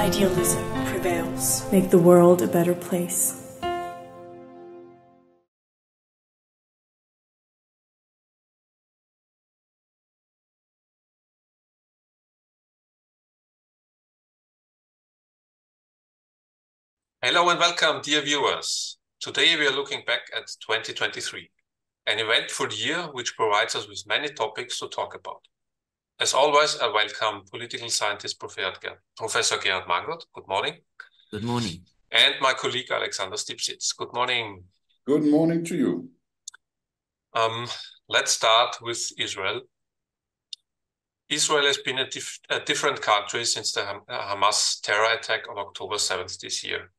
idealism prevails. Make the world a better place. Hello and welcome, dear viewers. Today we are looking back at 2023, an eventful year which provides us with many topics to talk about. As always, I welcome political scientist Professor Gerhard Mangott. Good morning. Good morning. And my colleague Alexander Stipsitz. Good morning. Good morning to you. Let's start with Israel. Israel has been a different country since the Hamas terror attack on October 7th this year.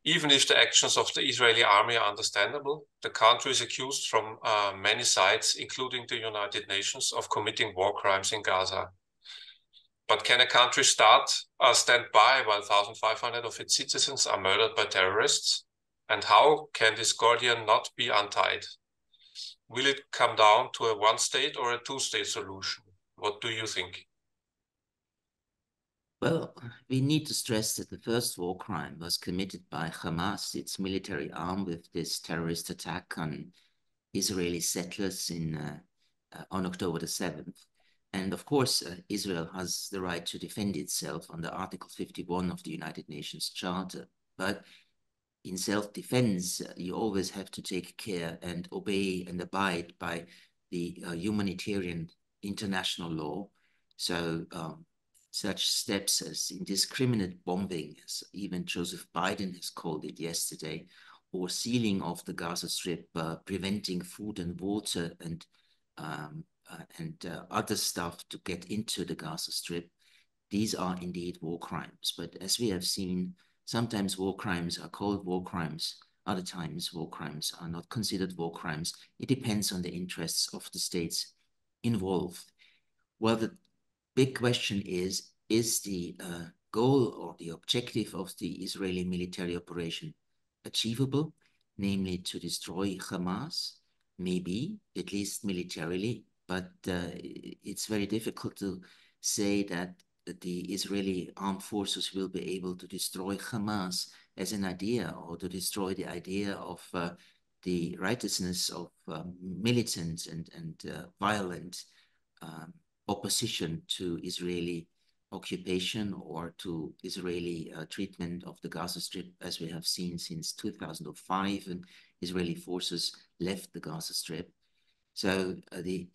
Even if the actions of the Israeli army are understandable, the country is accused from many sides, including the United Nations, of committing war crimes in Gaza. But can a country stand by while 1,500 of its citizens are murdered by terrorists? And how can this Gordian knot be untied? Will it come down to a one-state or a two-state solution? What do you think? Well, we need to stress that the first war crime was committed by Hamas, its military arm, with this terrorist attack on Israeli settlers on October the 7th. And of course, Israel has the right to defend itself under Article 51 of the United Nations Charter. But in self-defense, you always have to take care and obey and abide by the humanitarian international law. So such steps as indiscriminate bombing, as even Joseph Biden has called it yesterday, or sealing of the Gaza Strip, preventing food and water and other stuff to get into the Gaza Strip, these are indeed war crimes. But as we have seen, sometimes war crimes are called war crimes, other times war crimes are not considered war crimes. It depends on the interests of the states involved. Well, the big question is the goal or the objective of the Israeli military operation achievable, namely to destroy Hamas? Maybe, at least militarily, but it's very difficult to say that the Israeli armed forces will be able to destroy Hamas as an idea, or to destroy the idea of the righteousness of militant and violent opposition to Israeli occupation or to Israeli treatment of the Gaza Strip, as we have seen since 2005, and Israeli forces left the Gaza Strip. So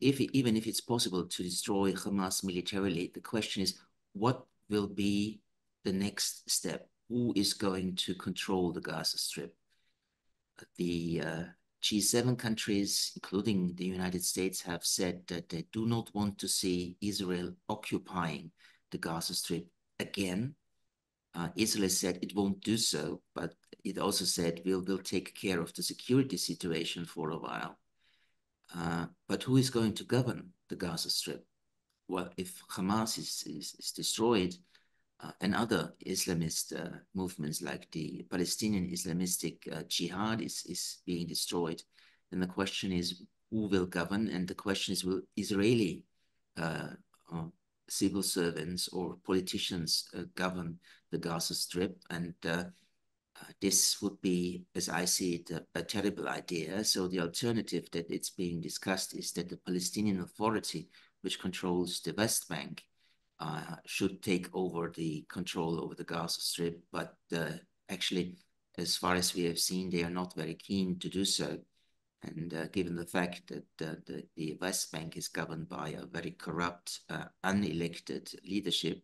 even if it's possible to destroy Hamas militarily, the question is, what will be the next step? Who is going to control the Gaza Strip? The G7 countries, including the United States, have said that they do not want to see Israel occupying the Gaza Strip again. Israel said it won't do so, but it also said we'll take care of the security situation for a while. But who is going to govern the Gaza Strip? Well, if Hamas is destroyed, and other Islamist movements like the Palestinian Islamistic Jihad is being destroyed, then the question is, who will govern? And the question is, will Israeli civil servants or politicians govern the Gaza Strip? And this would be, as I see it, a terrible idea. So the alternative that it's being discussed is that the Palestinian Authority, which controls the West Bank, should take over the control over the Gaza Strip. But actually, as far as we have seen, they are not very keen to do so. And given the fact that the West Bank is governed by a very corrupt, unelected leadership,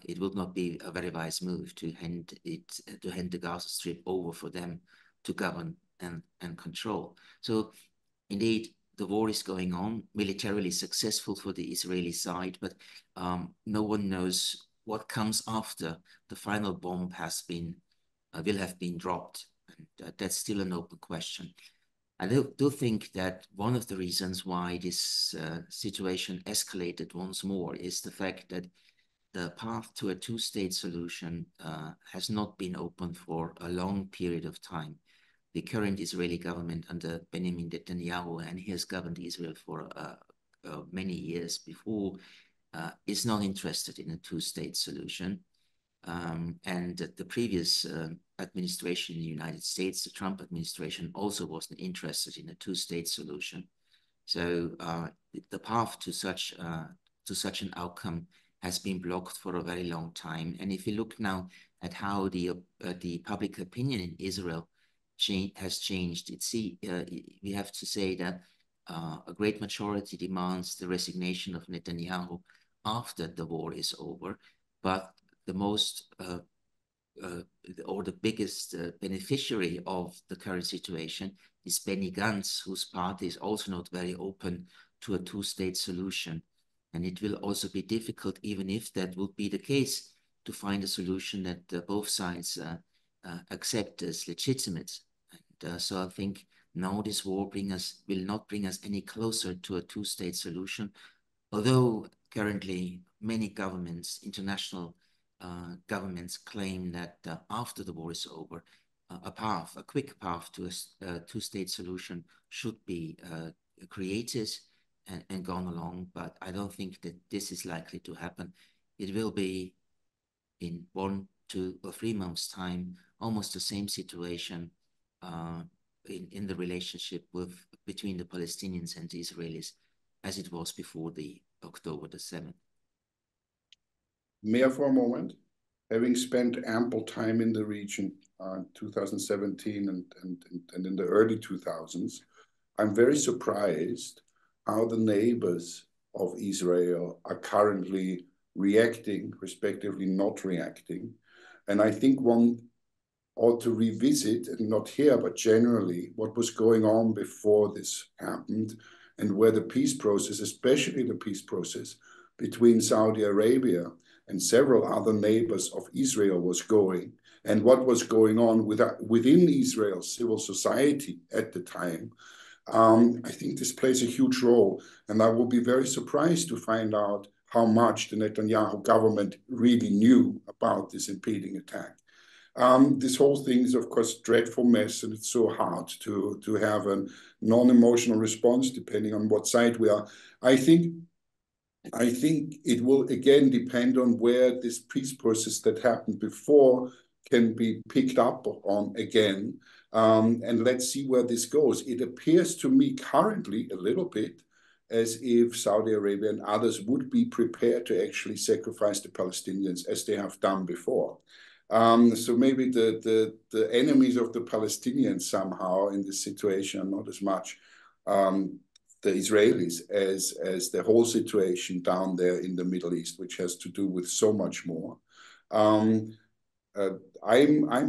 it would not be a very wise move to hand the Gaza Strip over for them to govern and control. So indeed, the war is going on, militarily successful for the Israeli side, but no one knows what comes after the final bomb will have been dropped. And that's still an open question. I do think that one of the reasons why this situation escalated once more is the fact that the path to a two-state solution has not been open for a long period of time. The current Israeli government under Benjamin Netanyahu, and he has governed Israel for many years before, is not interested in a two-state solution. And the previous administration in the United States, the Trump administration, also wasn't interested in a two-state solution. So the path to such an outcome has been blocked for a very long time. And if you look now at how the public opinion in Israel has changed, we have to say that a great majority demands the resignation of Netanyahu after the war is over, but the most or the biggest beneficiary of the current situation is Benny Gantz, whose party is also not very open to a two-state solution. And it will also be difficult, even if that would be the case, to find a solution that both sides accept as legitimate. And so I think now this war will not bring us any closer to a two-state solution, although currently many governments, international governments, claim that after the war is over, a quick path to a two-state solution should be created and gone along. But I don't think that this is likely to happen. It will be in 1, 2, or 3 months' time, almost the same situation in the relationship between the Palestinians and the Israelis as it was before the October the 7th. May I for a moment? Having spent ample time in the region 2017 and in the early 2000s, I'm very surprised how the neighbors of Israel are currently reacting, respectively not reacting. And I think one ought to revisit, and not here, but generally, what was going on before this happened and where the peace process, especially the peace process between Saudi Arabia and several other neighbors of Israel was going, and what was going on within Israel's civil society at the time. I think this plays a huge role, and I will be very surprised to find out how much the Netanyahu government really knew about this impending attack. This whole thing is, of course, a dreadful mess, and it's so hard to have a non-emotional response depending on what side we are. I think it will again depend on where this peace process that happened before can be picked up on again. And let's see where this goes. It appears to me currently a little bit as if Saudi Arabia and others would be prepared to actually sacrifice the Palestinians as they have done before. So maybe the enemies of the Palestinians somehow in this situation are not as much the Israelis as the whole situation down there in the Middle East, which has to do with so much more. I'm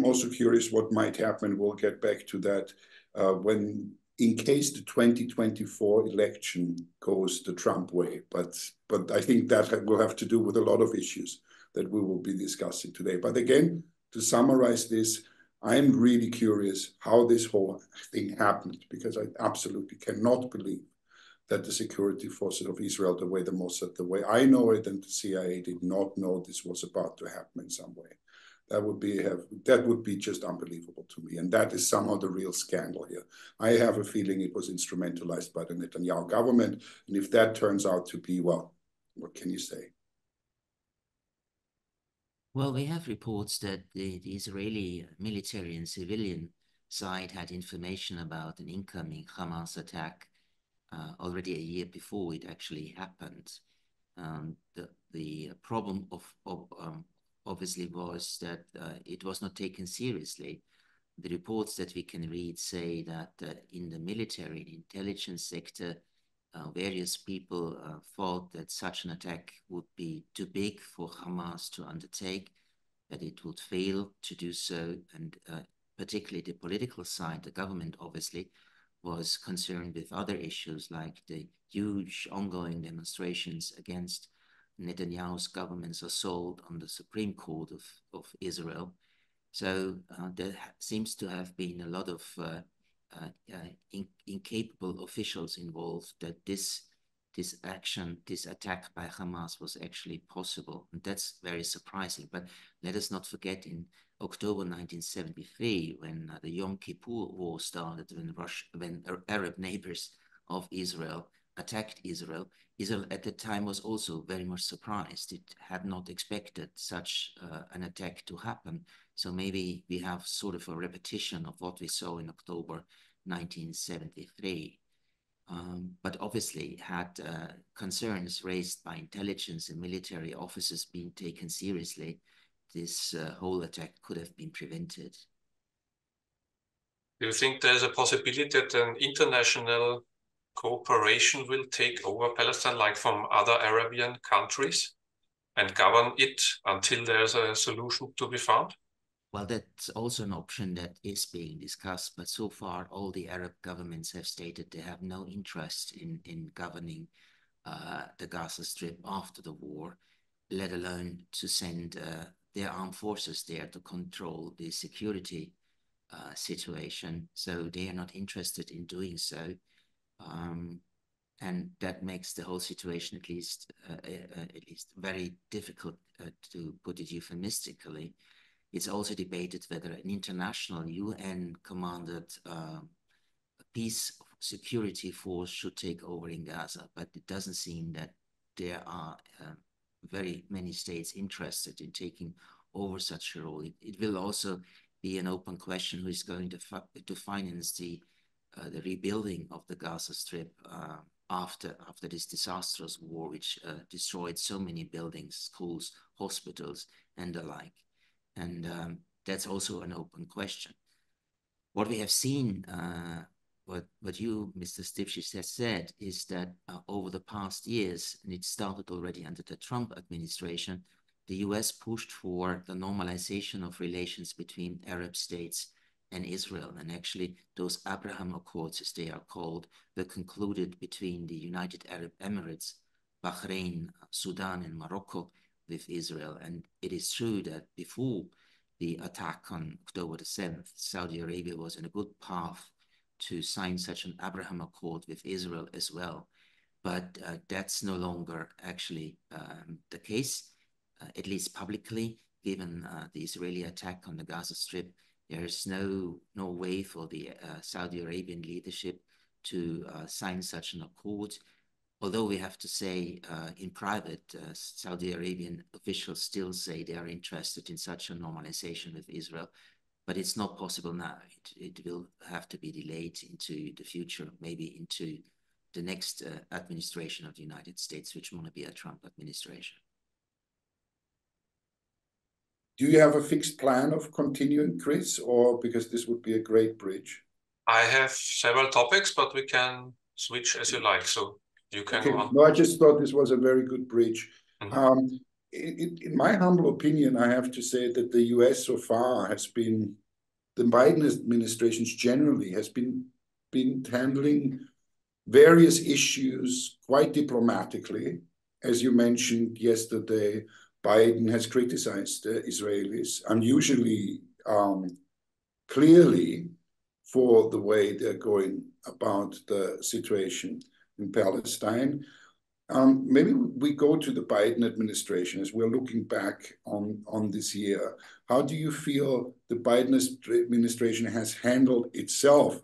also curious what might happen. We'll get back to that when, in case the 2024 election goes the Trump way. But I think that will have to do with a lot of issues that we will be discussing today. But again, to summarize this, I'm really curious how this whole thing happened, because I absolutely cannot believe that the security forces of Israel, the way the Mossad, the way I know it, and the CIA did not know this was about to happen in some way. That would be just unbelievable to me. And that is somehow the real scandal here. I have a feeling it was instrumentalized by the Netanyahu government. And if that turns out to be, well, what can you say? Well, we have reports that the Israeli military and civilian side had information about an incoming Hamas attack already a year before it actually happened. The problem obviously was that it was not taken seriously. The reports that we can read say that in the military and intelligence sector, various people thought that such an attack would be too big for Hamas to undertake, that it would fail to do so, and particularly the political side, the government obviously, was concerned with other issues like the huge ongoing demonstrations against Netanyahu's government's assault on the Supreme Court of Israel. So there seems to have been a lot of incapable officials involved that this attack by Hamas was actually possible. And that's very surprising. But let us not forget, in October 1973, when the Yom Kippur War started, when Arab neighbors of Israel attacked Israel, Israel at the time was also very much surprised. It had not expected such an attack to happen. So maybe we have sort of a repetition of what we saw in October 1973. But obviously, had concerns raised by intelligence and military officers been taken seriously, this whole attack could have been prevented. Do you think there's a possibility that an international cooperation will take over Palestine, like from other Arabian countries, and govern it until there's a solution to be found? Well, that's also an option that is being discussed, but so far all the Arab governments have stated they have no interest in governing the Gaza Strip after the war, let alone to send their armed forces there to control the security situation. So they are not interested in doing so. And that makes the whole situation at least very difficult, to put it euphemistically. It's also debated whether an international UN-commanded peace security force should take over in Gaza, but it doesn't seem that there are very many states interested in taking over such a role. It will also be an open question who is going to finance the rebuilding of the Gaza Strip after this disastrous war, which destroyed so many buildings, schools, hospitals, and the like. And that's also an open question. What we have seen, what you, Mr. Stipchis, has said, is that over the past years, and it started already under the Trump administration, the US pushed for the normalization of relations between Arab states and Israel. And actually, those Abraham Accords, as they are called, were concluded between the United Arab Emirates, Bahrain, Sudan, and Morocco with Israel. And it is true that before the attack on October the 7th, Saudi Arabia was in a good path to sign such an Abraham Accord with Israel as well. But that's no longer actually the case, at least publicly, given the Israeli attack on the Gaza Strip. There is no way for the Saudi Arabian leadership to sign such an accord. Although we have to say in private, Saudi Arabian officials still say they are interested in such a normalization with Israel, but it's not possible now. It will have to be delayed into the future, maybe into the next administration of the United States, which want to be a Trump administration. Do you have a fixed plan of continuing, Chris, or because this would be a great bridge? I have several topics, but we can switch as you like. So you can go on. No, I just thought this was a very good bridge. Mm-hmm. In my humble opinion, I have to say that the US so far has been, the Biden administrations generally has been handling various issues quite diplomatically. As you mentioned yesterday, Biden has criticized the Israelis unusually clearly for the way they're going about the situation in Palestine. Maybe we go to the Biden administration as we're looking back on this year. How do you feel the Biden administration has handled itself,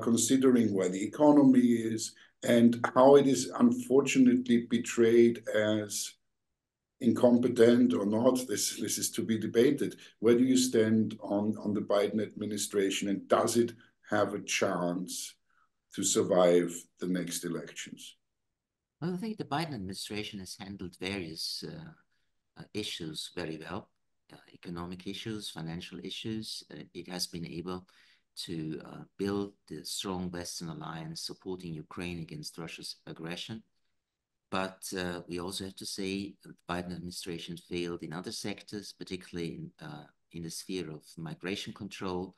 considering where the economy is and how it is unfortunately portrayed as incompetent or not? This is to be debated. Where do you stand on the Biden administration, and does it have a chance to survive the next elections? Well, I think the Biden administration has handled various issues very well, economic issues, financial issues. It has been able to build the strong Western alliance supporting Ukraine against Russia's aggression. But we also have to say the Biden administration failed in other sectors, particularly in the sphere of migration control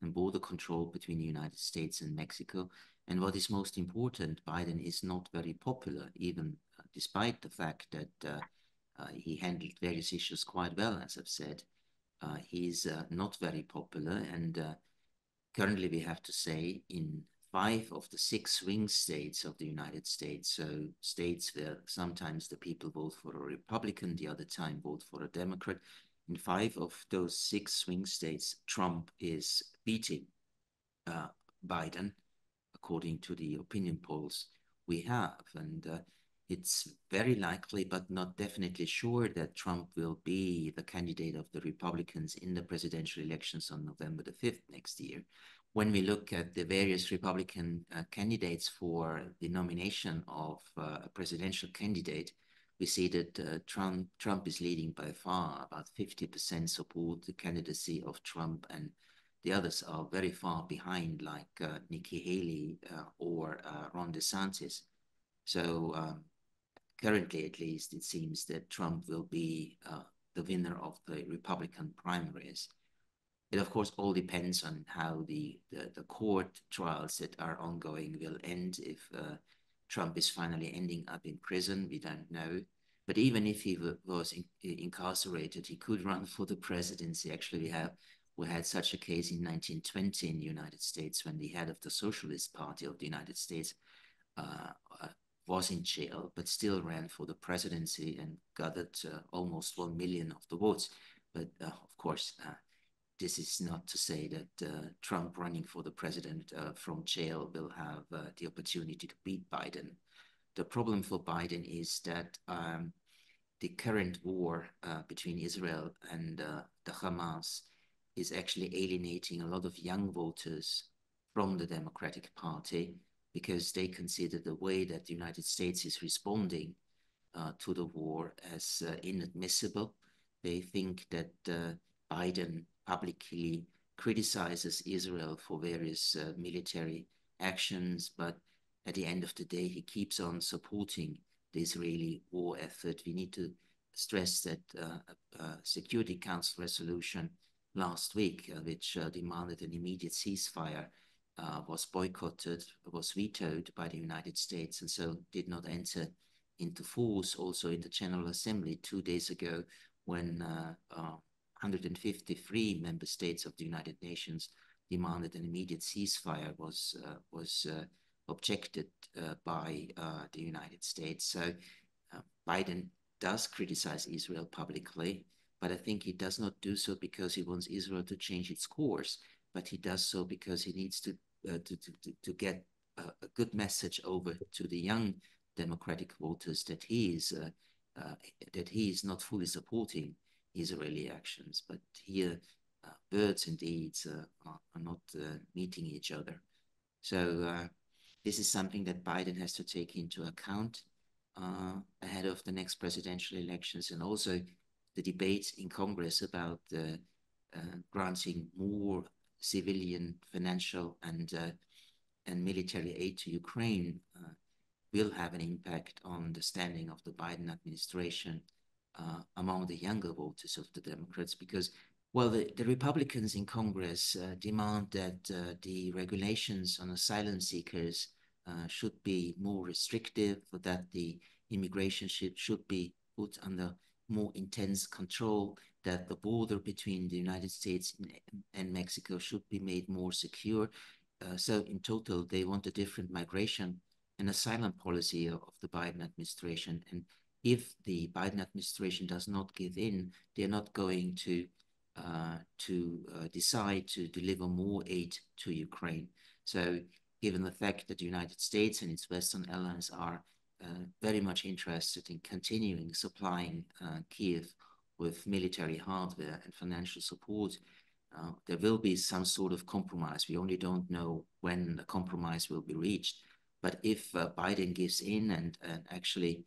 and border control between the United States and Mexico. And what is most important, Biden is not very popular, even despite the fact that he handled various issues quite well, as I've said. He's not very popular. And currently we have to say in 5 of the 6 swing states of the United States, so states where sometimes the people vote for a Republican, the other time vote for a Democrat, in 5 of those 6 swing states, Trump is beating Biden, according to the opinion polls. we have. And it's very likely, but not definitely sure, that Trump will be the candidate of the Republicans in the presidential elections on November the 5th next year. When we look at the various Republican candidates for the nomination of a presidential candidate, we see that Trump is leading by far. About 50% support the candidacy of Trump, and the others are very far behind, like Nikki Haley or Ron DeSantis. So currently, at least, it seems that Trump will be the winner of the Republican primaries. It, of course, all depends on how the court trials that are ongoing will end. If Trump is finally ending up in prison, we don't know. But even if he was incarcerated, he could run for the presidency. Actually, we had such a case in 1920 in the United States, when the head of the Socialist Party of the United States was in jail, but still ran for the presidency and gathered almost 1 million of the votes. But of course, this is not to say that Trump running for the president from jail will have the opportunity to beat Biden. The problem for Biden is that the current war between Israel and the Hamas is actually alienating a lot of young voters from the Democratic Party, because they consider the way that the United States is responding to the war as inadmissible. They think that Biden publicly criticizes Israel for various military actions, but at the end of the day, he keeps on supporting the Israeli war effort. We need to stress that a Security Council resolution last week, which demanded an immediate ceasefire, was boycotted, was vetoed by the United States, and so did not enter into force. Also in the General Assembly 2 days ago, when 153 member states of the United Nations demanded an immediate ceasefire, was objected by the United States. So Biden does criticize Israel publicly, but I think he does not do so because he wants Israel to change its course, but he does so because he needs to get a good message over to the young Democratic voters that he is not fully supporting Israeli actions. But here, words and deeds are not meeting each other. So this is something that Biden has to take into account ahead of the next presidential elections, and also the debates in Congress about granting more civilian, financial, and military aid to Ukraine will have an impact on the standing of the Biden administration among the younger voters of the Democrats, because, well, the Republicans in Congress demand that the regulations on asylum seekers should be more restrictive, that the immigration should be put under more intense control, that the border between the United States and Mexico should be made more secure. So in total, they want a different migration and asylum policy of the Biden administration. And if the Biden administration does not give in, they're not going to decide to deliver more aid to Ukraine. So given the fact that the United States and its Western allies are very much interested in continuing supplying Kiev with military hardware and financial support, there will be some sort of compromise. We only don't know when the compromise will be reached. But if Biden gives in and actually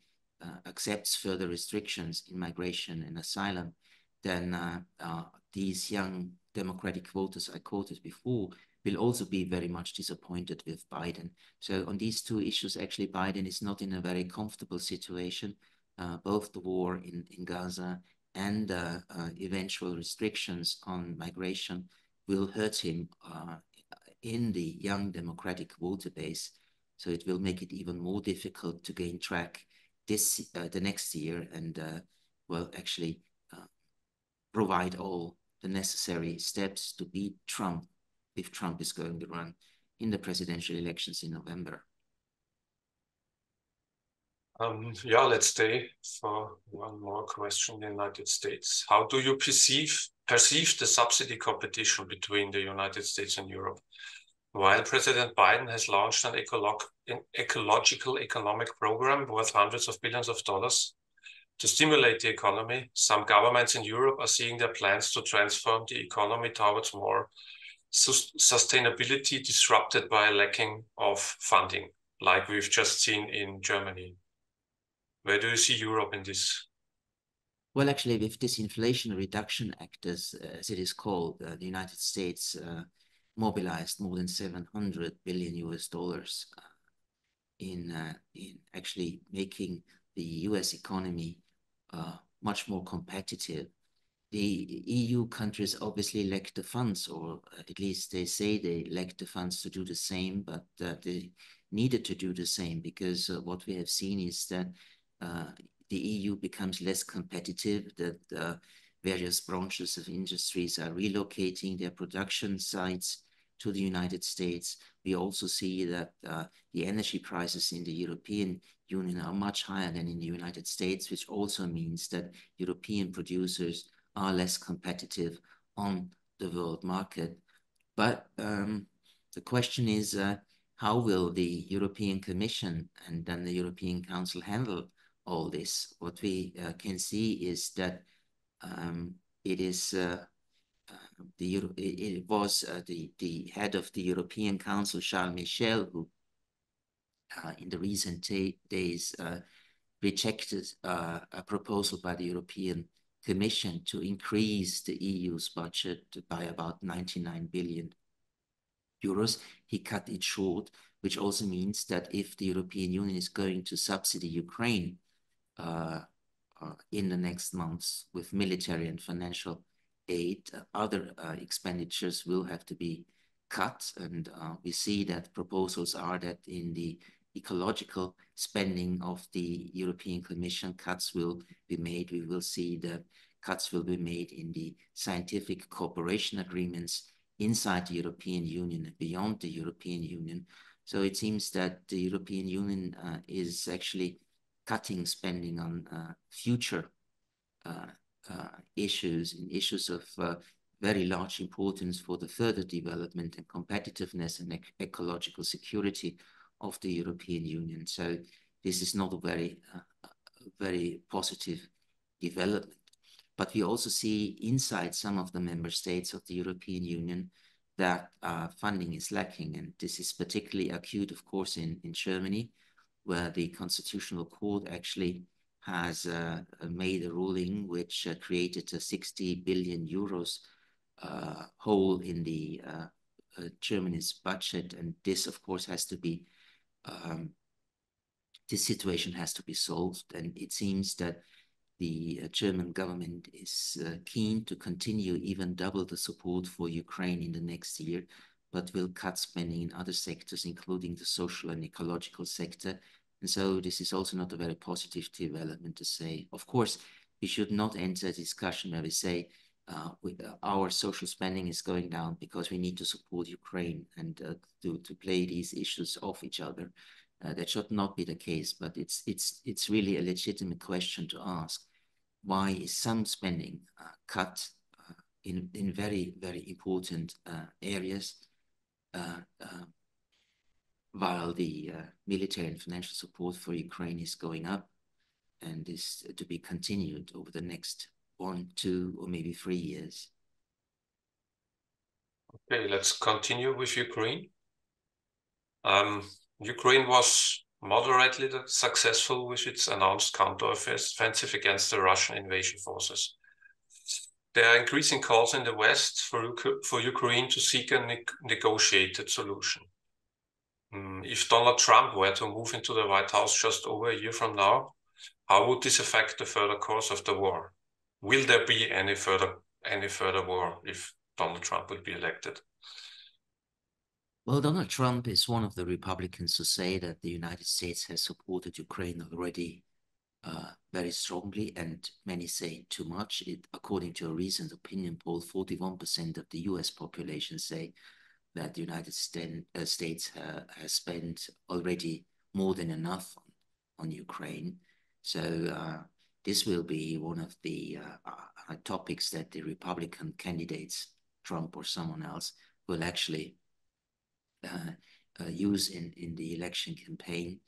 accepts further restrictions in migration and asylum, then these young Democratic voters I quoted before will also be very much disappointed with Biden. So on these two issues, actually, Biden is not in a very comfortable situation. Both the war in Gaza and eventual restrictions on migration will hurt him in the young Democratic voter base. So it will make it even more difficult to gain track the next year and, well, actually provide all the necessary steps to beat Trump if Trump is going to run in the presidential elections in November. Yeah, let's stay for one more question in the United States. How do you perceive the subsidy competition between the United States and Europe? While President Biden has launched an ecological economic program worth hundreds of billions of dollars to stimulate the economy, some governments in Europe are seeing their plans to transform the economy towards more sustainability disrupted by a lacking of funding, like we've just seen in Germany. Where do you see Europe in this? Well, actually, with this Inflation Reduction Act, as it is called, the United States mobilized more than $700 billion in actually making the US economy much more competitive. The EU countries obviously lack the funds, or at least they say they lack the funds to do the same, but they needed to do the same because what we have seen is that the EU becomes less competitive, that various branches of industries are relocating their production sites to the United States. We also see that the energy prices in the European Union are much higher than in the United States, which also means that European producers are less competitive on the world market. But the question is, how will the European Commission and then the European Council handle all this? What we can see is that it was the head of the European Council, Charles Michel, who in the recent days rejected a proposal by the European Commission to increase the EU's budget by about 99 billion euros. He cut it short, which also means that if the European Union is going to subsidize Ukraine in the next months with military and financial aid, other expenditures will have to be cut. And we see that proposals are that in the ecological spending of the European Commission, cuts will be made. We will see that cuts will be made in the scientific cooperation agreements inside the European Union and beyond the European Union. So it seems that the European Union is actually cutting spending on future issues of very large importance for the further development and competitiveness and ecological security of the European Union. So this is not a very positive development. But we also see inside some of the member states of the European Union that funding is lacking. And this is particularly acute, of course, in Germany, where the Constitutional Court actually has made a ruling which created a 60 billion euros hole in the Germany's budget. And this, of course, has to be this situation has to be solved. And it seems that the German government is keen to continue, even double the support for Ukraine in the next year, but will cut spending in other sectors, including the social and ecological sector. And so this is also not a very positive development to say. Of course, we should not enter a discussion where we say our social spending is going down because we need to support Ukraine and to play these issues off each other. That should not be the case, but it's really a legitimate question to ask. Why is some spending cut in very, very important areas while the military and financial support for Ukraine is going up and is to be continued over the next 1, 2, or maybe 3 years? Okay, let's continue with Ukraine. Ukraine was moderately successful with its announced counteroffensive against the Russian invasion forces. There are increasing calls in the West for Ukraine to seek a negotiated solution. If Donald Trump were to move into the White House just over a year from now, how would this affect the further course of the war? Will there be any further war if Donald Trump will be elected? Well, Donald Trump is one of the Republicans who say that the United States has supported Ukraine already very strongly, and many say too much. According to a recent opinion poll, 41% of the US population say that the United States has spent already more than enough on Ukraine. So this will be one of the topics that the Republican candidates, Trump or someone else, will actually use in the election campaign.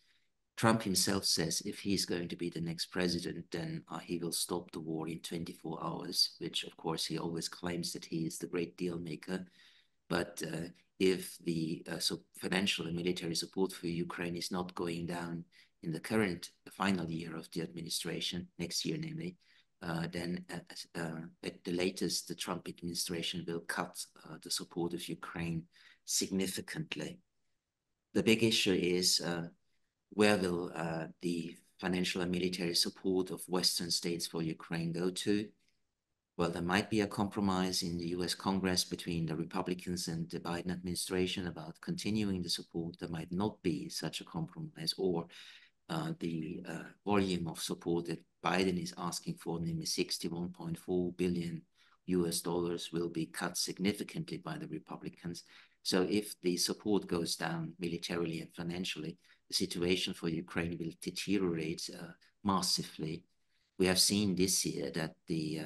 Trump himself says if he's going to be the next president, then he will stop the war in 24 hours, which of course he always claims that he is the great deal maker. But if the financial and military support for Ukraine is not going down in the final year of the administration, next year namely, then at the latest, the Trump administration will cut the support of Ukraine significantly. The big issue is where will the financial and military support of Western states for Ukraine go to? Well, there might be a compromise in the US Congress between the Republicans and the Biden administration about continuing the support. There might not be such a compromise, or the volume of support that Biden is asking for, namely $61.4 billion will be cut significantly by the Republicans. So if the support goes down militarily and financially, the situation for Ukraine will deteriorate massively. We have seen this year that the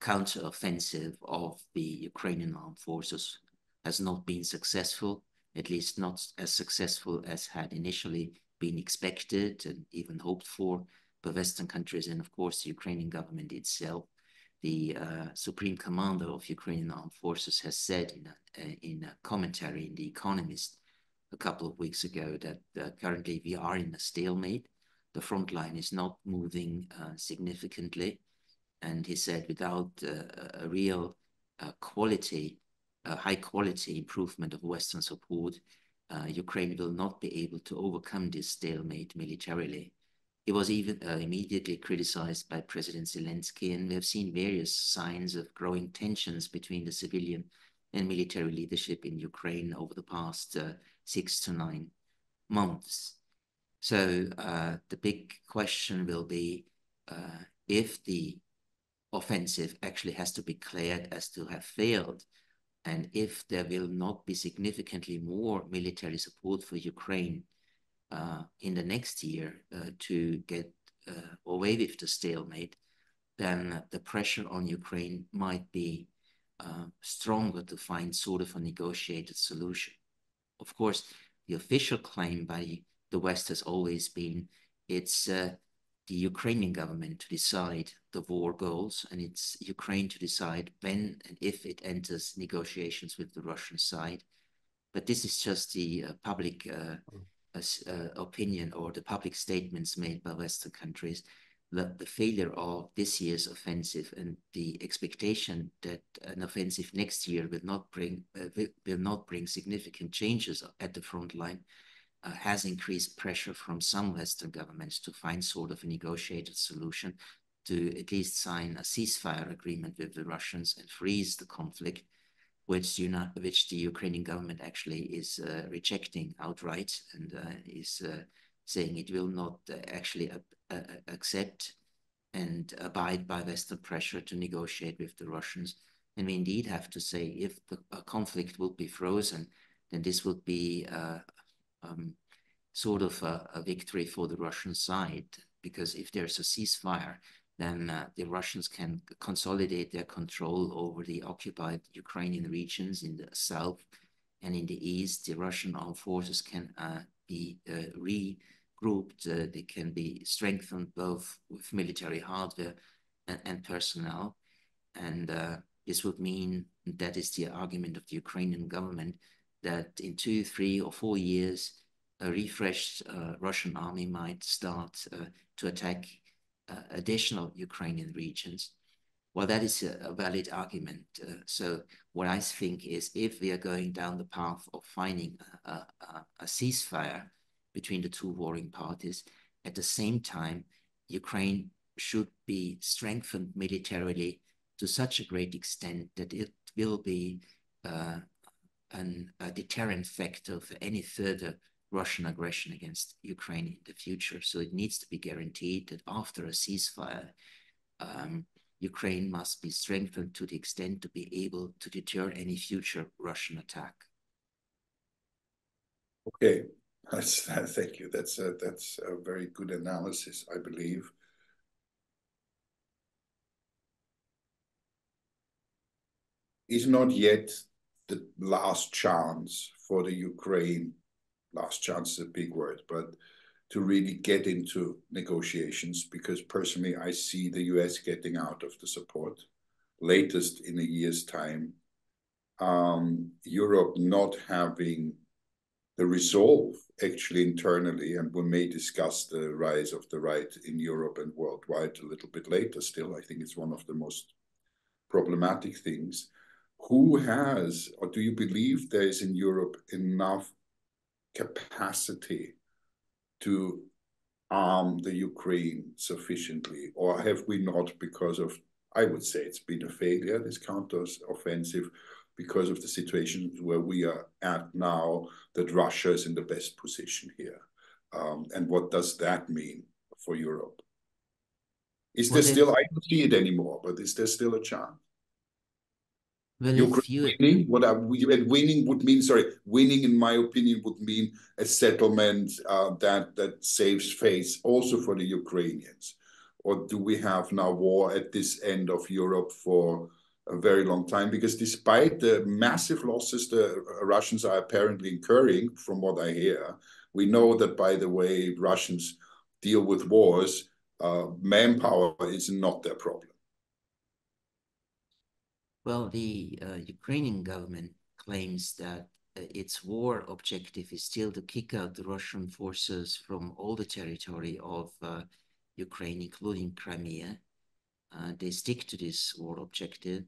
counteroffensive of the Ukrainian armed forces has not been successful, at least not as successful as had initially been expected and even hoped for by Western countries, and of course the Ukrainian government itself. The Supreme Commander of Ukrainian Armed Forces has said in a commentary in The Economist a couple of weeks ago that currently we are in a stalemate. The front line is not moving significantly. And he said without a real high quality improvement of Western support, Ukraine will not be able to overcome this stalemate militarily. He was even immediately criticized by President Zelensky, and we have seen various signs of growing tensions between the civilian and military leadership in Ukraine over the past 6 to 9 months. So the big question will be if the offensive actually has to be declared as to have failed, and if there will not be significantly more military support for Ukraine in the next year to get away with the stalemate, then the pressure on Ukraine might be stronger to find sort of a negotiated solution. Of course, the official claim by the West has always been it's the Ukrainian government to decide the war goals, and it's Ukraine to decide when and if it enters negotiations with the Russian side. But this is just the public opinion or the public statements made by Western countries. The failure of this year's offensive and the expectation that an offensive next year will not bring significant changes at the front line has increased pressure from some Western governments to find sort of a negotiated solution, to at least sign a ceasefire agreement with the Russians and freeze the conflict, which the Ukrainian government actually is rejecting outright, and is saying it will not actually accept and abide by Western pressure to negotiate with the Russians. And we indeed have to say, if the conflict will be frozen, then this would be sort of a victory for the Russian side, because if there's a ceasefire, then the Russians can consolidate their control over the occupied Ukrainian regions in the south and in the east. The Russian armed forces can be regrouped. They can be strengthened both with military hardware and personnel. And this would mean, that is the argument of the Ukrainian government, that in 2, 3, or 4 years, a refreshed Russian army might start to attack additional Ukrainian regions. Well, that is a valid argument. So what I think is, if we are going down the path of finding a ceasefire between the two warring parties, at the same time, Ukraine should be strengthened militarily to such a great extent that it will be a deterrent factor for any further Russian aggression against Ukraine in the future. So it needs to be guaranteed that after a ceasefire, Ukraine must be strengthened to the extent to be able to deter any future Russian attack. Okay, thank you. That's a very good analysis, I believe. Is not yet the last chance for the Ukraine. Last chance is a big word, but to really get into negotiations, because personally I see the US getting out of the support, latest in a year's time. Europe not having the resolve actually internally, and we may discuss the rise of the right in Europe and worldwide a little bit later still. I think it's one of the most problematic things. Who has, or do you believe there is in Europe enough capacity to arm the Ukraine sufficiently? Or have we not, because of, I would say it's been a failure, this counter-offensive, because of the situation where we are at now, that Russia is in the best position here? And what does that mean for Europe? Is there still, I don't see it anymore, but is there still a chance? Well, winning, and winning would mean, winning in my opinion would mean a settlement that saves face also for the Ukrainians. Or do we have now war at this end of Europe for a very long time? Because despite the massive losses the Russians are apparently incurring, from what I hear, we know that, by the way, Russians deal with wars, manpower is not their problem. Well, the Ukrainian government claims that its war objective is still to kick out the Russian forces from all the territory of Ukraine, including Crimea. They stick to this war objective.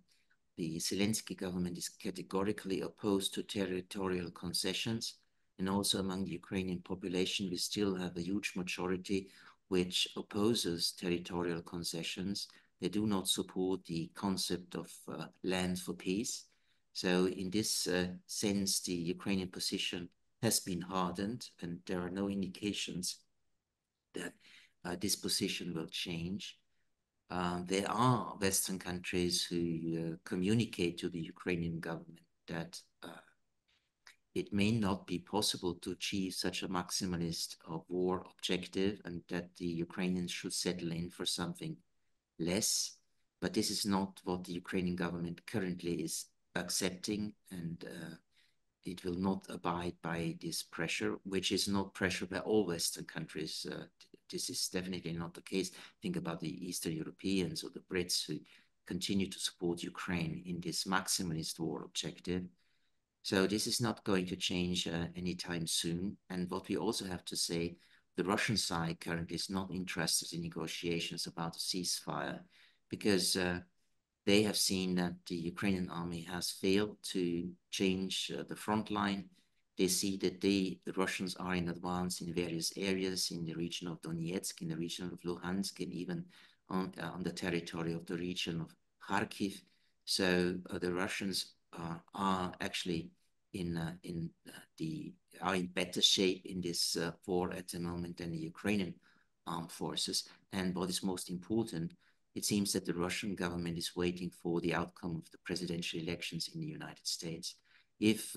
The Zelensky government is categorically opposed to territorial concessions, and also among the Ukrainian population, we still have a huge majority which opposes territorial concessions. They do not support the concept of land for peace. So in this sense, the Ukrainian position has been hardened, and there are no indications that this position will change. There are Western countries who communicate to the Ukrainian government that it may not be possible to achieve such a maximalist war objective, and that the Ukrainians should settle in for something less. But this is not what the Ukrainian government currently is accepting, and it will not abide by this pressure, which is not pressure by all Western countries. This is definitely not the case. Think about the Eastern Europeans or the Brits who continue to support Ukraine in this maximalist war objective. So this is not going to change anytime soon. And what we also have to say, the Russian side currently is not interested in negotiations about a ceasefire, because they have seen that the Ukrainian army has failed to change the front line. They see that the Russians are in advance in various areas in the region of Donetsk, in the region of Luhansk, and even on the territory of the region of Kharkiv. So the Russians are actually in better shape in this war at the moment than the Ukrainian armed forces. And what is most important, it seems that the Russian government is waiting for the outcome of the presidential elections in the United States. If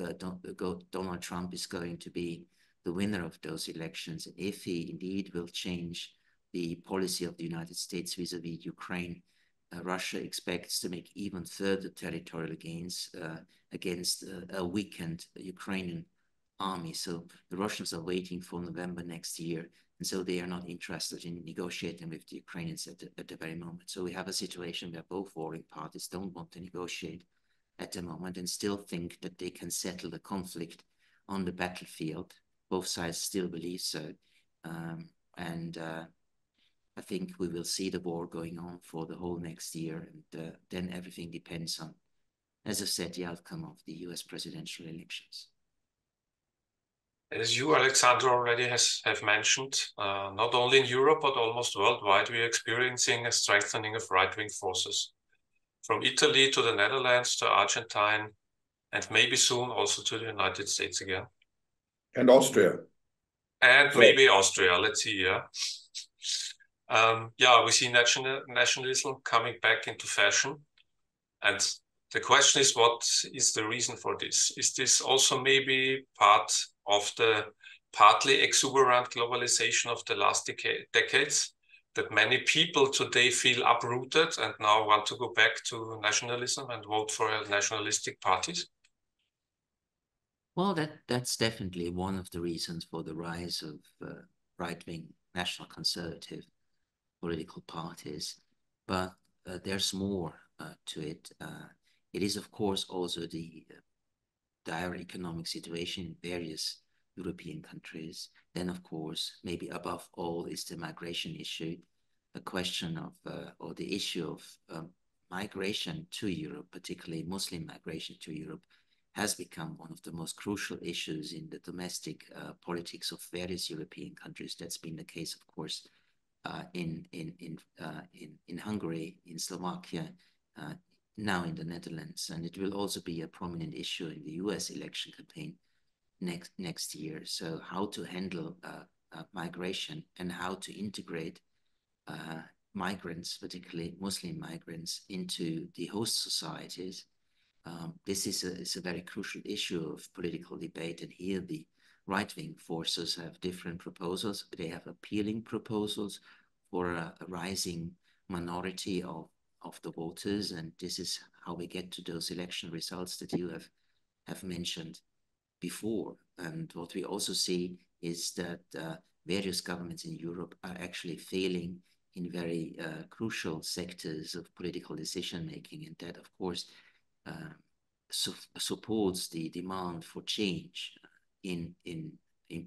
Donald Trump is going to be the winner of those elections, if he indeed will change the policy of the United States vis-a-vis Ukraine, Russia expects to make even further territorial gains against a weakened Ukrainian army. So the Russians are waiting for November next year, and so they are not interested in negotiating with the Ukrainians at the very moment. So we have a situation where both warring parties don't want to negotiate at the moment and still think that they can settle the conflict on the battlefield. Both sides still believe so. I think we will see the war going on for the whole next year, and then everything depends on, as I said, the outcome of the US presidential elections. As you, Alexander, already have mentioned, not only in Europe, but almost worldwide, we are experiencing a strengthening of right-wing forces. From Italy to the Netherlands to Argentina, and maybe soon also to the United States again. And Austria. And maybe Austria, let's see, yeah. We see nationalism coming back into fashion. And the question is, what is the reason for this? Is this also maybe part of the partly exuberant globalization of the last decades? That many people today feel uprooted and now want to go back to nationalism and vote for nationalistic parties? Well, that's definitely one of the reasons for the rise of right-wing national conservative political parties. But there's more to it. It is, of course, also the dire economic situation in various European countries. Then, of course, maybe above all is the migration issue, a question of, or the issue of migration to Europe, particularly Muslim migration to Europe, has become one of the most crucial issues in the domestic politics of various European countries. That's been the case, of course, in Hungary, in Slovakia, now in the Netherlands, and it will also be a prominent issue in the US election campaign next year. So how to handle migration and how to integrate migrants, particularly Muslim migrants, into the host societies. This is a very crucial issue of political debate, and here the right-wing forces have different proposals. They have appealing proposals for a rising minority of the voters, and this is how we get to those election results that you have mentioned before. And what we also see is that various governments in Europe are actually failing in very crucial sectors of political decision-making, and that, of course, supports the demand for change in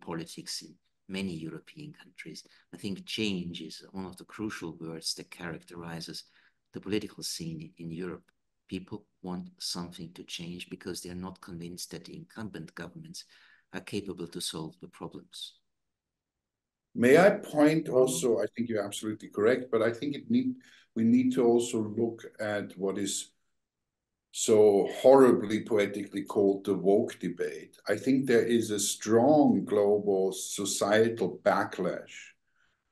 politics in many European countries. I think change is one of the crucial words that characterizes the political scene in Europe. People want something to change because they're not convinced that the incumbent governments are capable to solve the problems. May I point also, I think you're absolutely correct, but I think we need to also look at what is so horribly poetically called the woke debate. I think there is a strong global societal backlash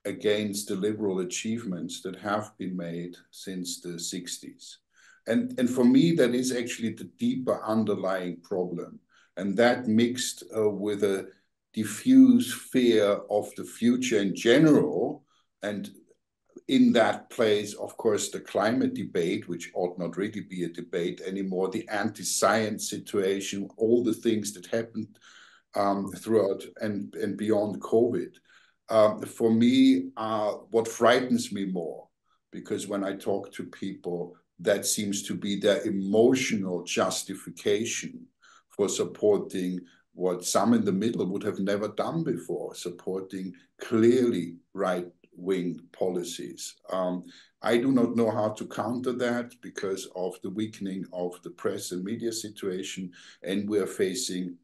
against the liberal achievements that have been made since the 60s. And for me, that is actually the deeper underlying problem. And that mixed with a diffuse fear of the future in general, and in that place, of course, the climate debate, which ought not really be a debate anymore, the anti-science situation, all the things that happened throughout and beyond COVID. For me, what frightens me more, because when I talk to people, that seems to be their emotional justification for supporting what some in the middle would have never done before, supporting clearly right-wing policies. I do not know how to counter that because of the weakening of the press and media situation, and we are facing,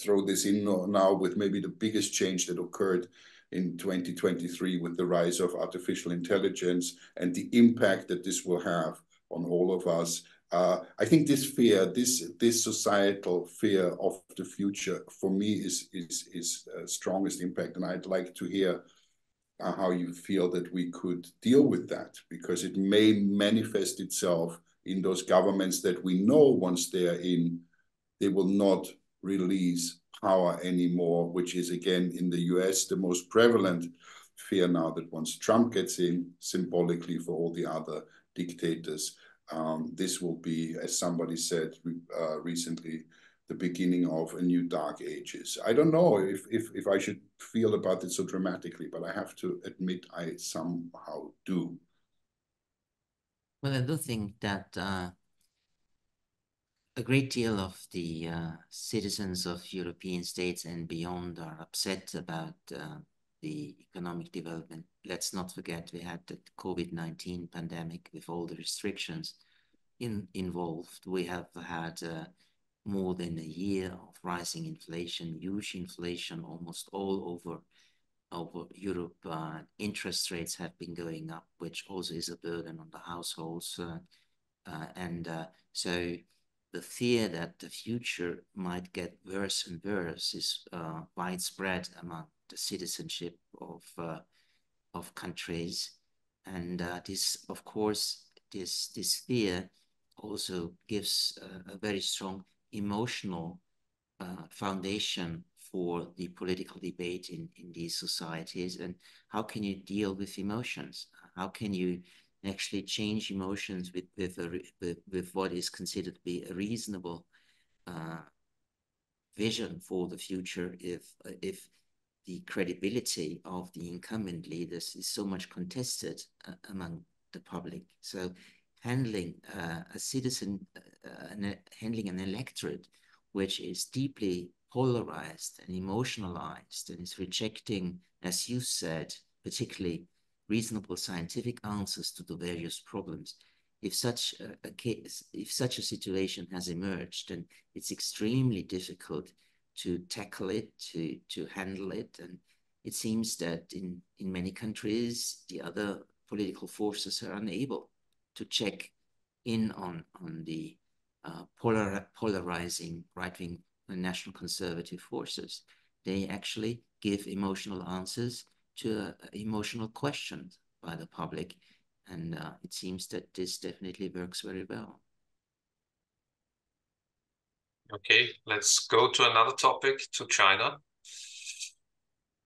throw this in now, with maybe the biggest change that occurred in 2023 with the rise of artificial intelligence and the impact that this will have on all of us. I think this fear, this societal fear of the future, for me is strongest impact, and I'd like to hear how you feel that we could deal with that, because it may manifest itself in those governments that we know once they're in, they will not release power anymore, which is, again, in the US, the most prevalent fear now, that once Trump gets in, symbolically for all the other dictators, this will be, as somebody said recently, the beginning of a new dark ages. I don't know if I should feel about it so dramatically, but I have to admit I somehow do. Well, I do think that a great deal of the citizens of European states and beyond are upset about the economic development. Let's not forget we had the COVID-19 pandemic with all the restrictions involved. We have had more than a year of rising inflation, huge inflation almost all over Europe. Interest rates have been going up, which also is a burden on the households. So the fear that the future might get worse and worse is widespread among the citizenship of countries. And this, of course, this fear also gives a very strong emotional foundation for the political debate in these societies. And how can you deal with emotions? How can you actually change emotions with what is considered to be a reasonable vision for the future if the credibility of the incumbent leaders is so much contested among the public. So handling a citizen, handling an electorate which is deeply polarized and emotionalized and is rejecting, as you said, particularly reasonable scientific answers to the various problems. If such a situation has emerged, then it's extremely difficult to tackle it, to handle it. And it seems that in many countries, the other political forces are unable to check in on the polarizing right-wing national conservative forces. They actually give emotional answers to emotional questions by the public. And it seems that this definitely works very well. Okay, let's go to another topic, to China.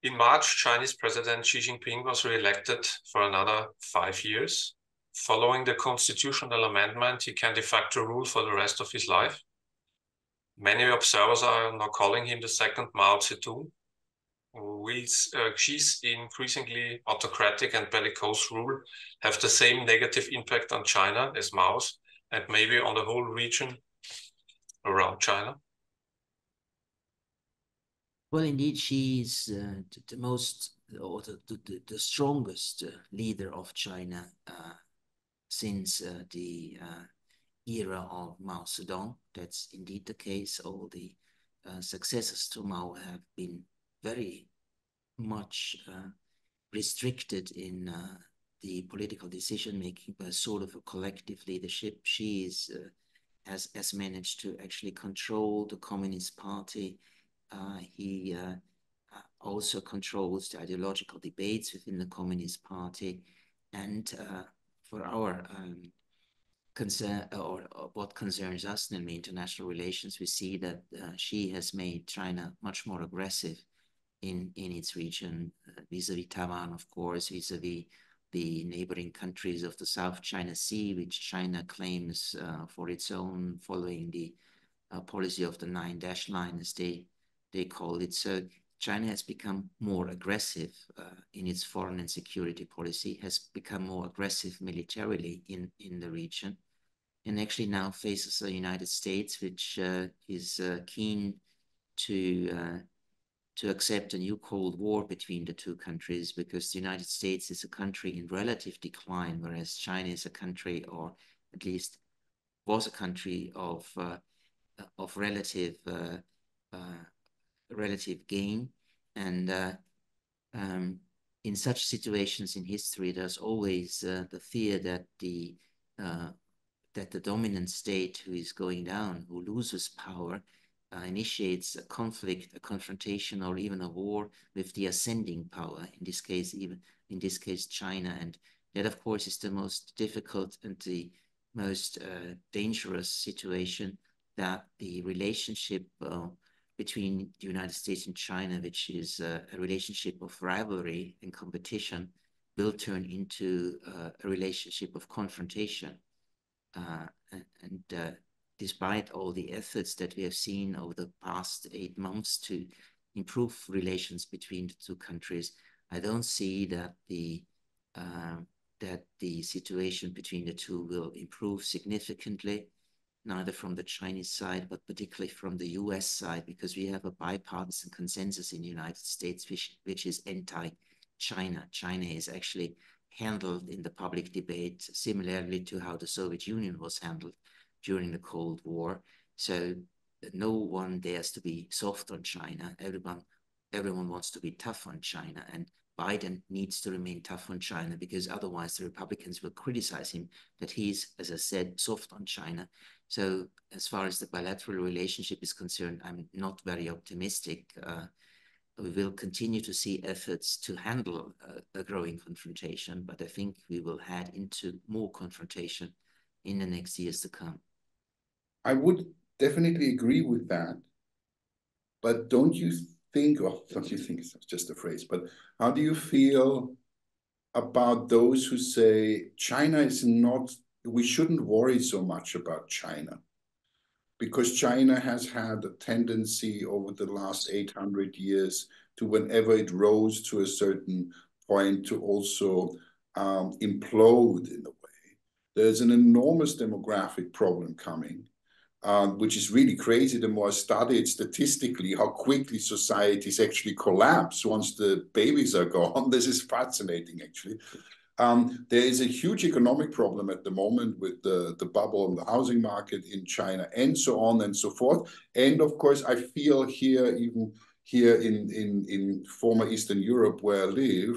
In March, Chinese President Xi Jinping was re-elected for another 5 years. Following the constitutional amendment, he can de facto rule for the rest of his life. Many observers are now calling him the second Mao Zedong. Will Xi's increasingly autocratic and bellicose rule have the same negative impact on China as Mao's, and maybe on the whole region around China? Well, indeed, she's the most, or the strongest leader of China since the era of Mao Zedong. That's indeed the case. All the successors to Mao have been very much restricted in the political decision-making by sort of a collective leadership. She has managed to actually control the Communist Party. He also controls the ideological debates within the Communist Party. And for our concern, or what concerns us in international relations, we see that she has made China much more aggressive in its region, vis-a-vis Taiwan, of course, vis-a-vis the neighboring countries of the South China Sea, which China claims for its own, following the policy of the 9 dash line, as they call it. So China has become more aggressive in its foreign and security policy, has become more aggressive militarily in the region, and actually now faces the United States, which is keen to accept a new Cold War between the two countries, because the United States is a country in relative decline, whereas China is a country, or at least was a country of relative gain. And in such situations in history, there's always the fear that the dominant state who is going down, who loses power, initiates a conflict, a confrontation, or even a war with the ascending power. In this case, China. And that, of course, is the most difficult and the most dangerous situation, that the relationship between the United States and China, which is a relationship of rivalry and competition, will turn into a relationship of confrontation. Despite all the efforts that we have seen over the past 8 months to improve relations between the two countries, I don't see that the situation between the two will improve significantly, neither from the Chinese side, but particularly from the US side, because we have a bipartisan consensus in the United States, which is anti-China. China is actually handled in the public debate similarly to how the Soviet Union was handled during the Cold War. So no one dares to be soft on China. Everyone wants to be tough on China, and Biden needs to remain tough on China, because otherwise the Republicans will criticize him that he's, as I said, soft on China. So as far as the bilateral relationship is concerned, I'm not very optimistic. We will continue to see efforts to handle a growing confrontation, but I think we will head into more confrontation in the next years to come. I would definitely agree with that. But don't you think, or don't you think, it's just a phrase, but how do you feel about those who say China is not, we shouldn't worry so much about China, because China has had a tendency over the last 800 years to, whenever it rose to a certain point, to also implode in a way. There's an enormous demographic problem coming, which is really crazy. The more I study it statistically, how quickly societies actually collapse once the babies are gone. This is fascinating, actually. There is a huge economic problem at the moment with the bubble on the housing market in China, and so on and so forth. And of course, I feel here, even here in former Eastern Europe where I live,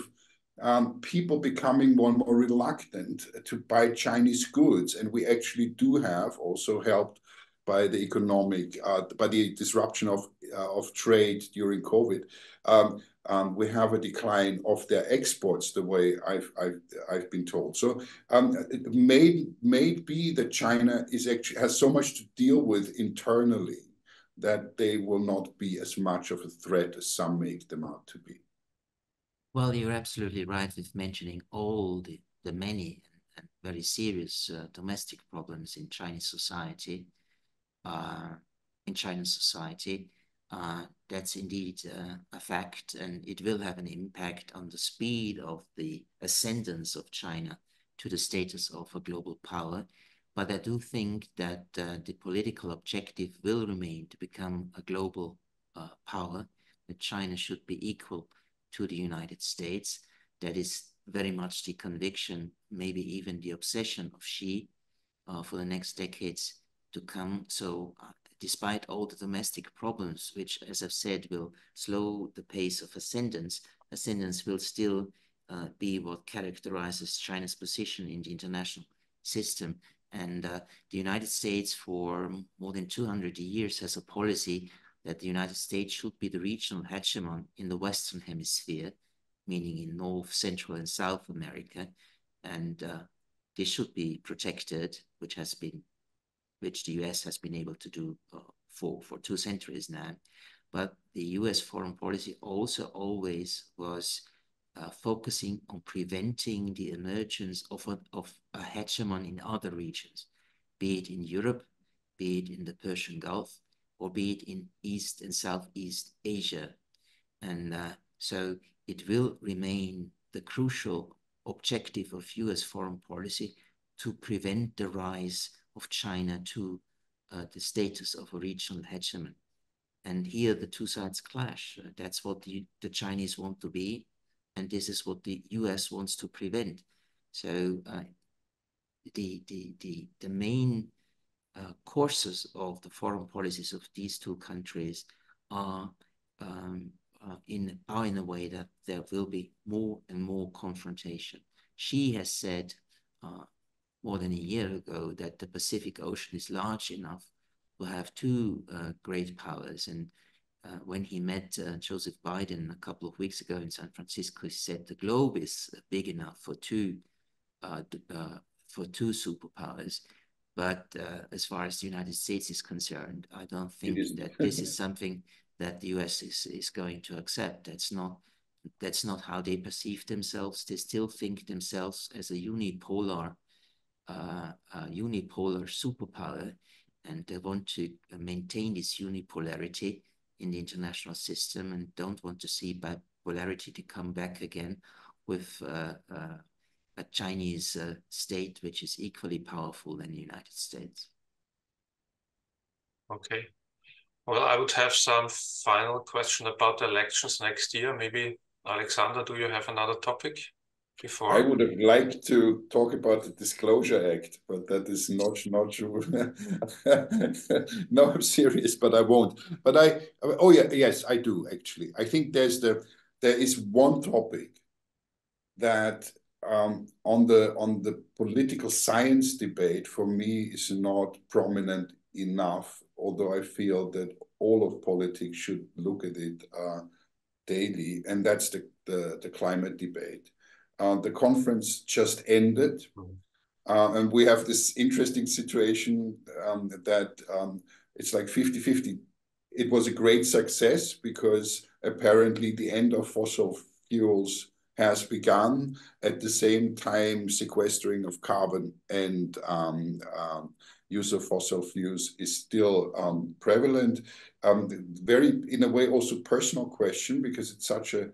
people becoming more and more reluctant to buy Chinese goods. And we actually do have, also helped by the economic, by the disruption of trade during COVID, we have a decline of their exports, the way I've been told. So it may be that China has so much to deal with internally that they will not be as much of a threat as some make them out to be. Well, you're absolutely right with mentioning all the many and very serious domestic problems in Chinese society. That's indeed a fact, and it will have an impact on the speed of the ascendance of China to the status of a global power. But I do think that the political objective will remain to become a global power, that China should be equal to the United States. That is very much the conviction, maybe even the obsession of Xi for the next decades to come. So despite all the domestic problems, which, as I've said, will slow the pace of ascendance will still be what characterizes China's position in the international system. And the United States, for more than 200 years, has a policy that the United States should be the regional hegemon in the Western Hemisphere, meaning in North, Central, and South America. And this should be protected, which the US has been able to do for 2 centuries now. But the US foreign policy also always was focusing on preventing the emergence of a hegemon in other regions, be it in Europe, be it in the Persian Gulf, or be it in East and Southeast Asia. And so it will remain the crucial objective of US foreign policy to prevent the rise of China to the status of a regional hegemon. And here the two sides clash. That's what the Chinese want to be, and this is what the US wants to prevent. So the main courses of the foreign policies of these two countries are in a way that there will be more and more confrontation. Xi has said more than a year ago that the Pacific Ocean is large enough to have two great powers. And when he met Joseph Biden a couple of weeks ago in San Francisco, he said the globe is big enough for two superpowers. But as far as the United States is concerned, I don't think that this is something that the US is going to accept. That's not how they perceive themselves. They still think themselves as a unipolar superpower, and they want to maintain this unipolarity in the international system and don't want to see bipolarity to come back again with a Chinese state which is equally powerful than the United States. Okay. Well, I would have some final question about the elections next year. Maybe, Alexander, do you have another topic before? I would have liked to talk about the Disclosure Act, but that is not true. No, I'm serious, but I won't. But oh yeah, yes, I do actually. I think there is one topic that on the political science debate for me is not prominent enough, although I feel that all of politics should look at it daily, and that's the climate debate. The conference just ended, and we have this interesting situation that it's like 50-50. It was a great success because apparently the end of fossil fuels has begun. At the same time, sequestering of carbon and use of fossil fuels is still prevalent. Very, in a way, also personal question, because it's such a